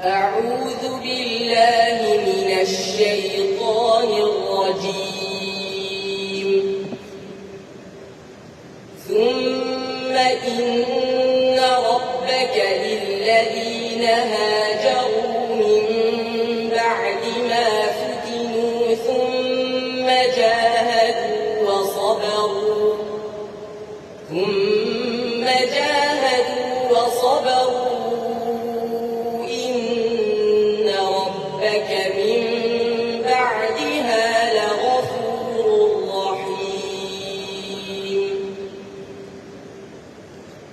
أعوذ بالله من الشيطان الرجيم. ثم إن ربك للذين هاجروا من بعد ما فتنوا ثم جاهدوا وصبروا إن ربك من بعدها لغفور رحيم.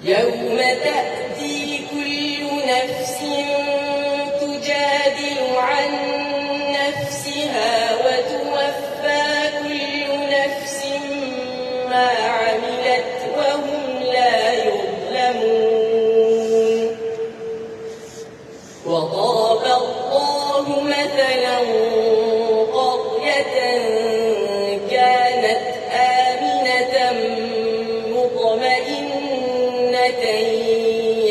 يوم تأتي كل نفس تجادل عن نفسها وتوفى كل نفس ما عملت وهم لا يظلمون. وضرب الله مثلا قرية كانت آمنة مطمئنة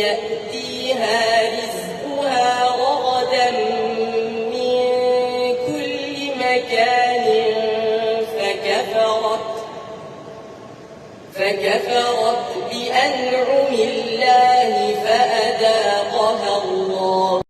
يأتيها رزقها رغدا من كل مكان فكفرت بأنعم الله فأذاقها الله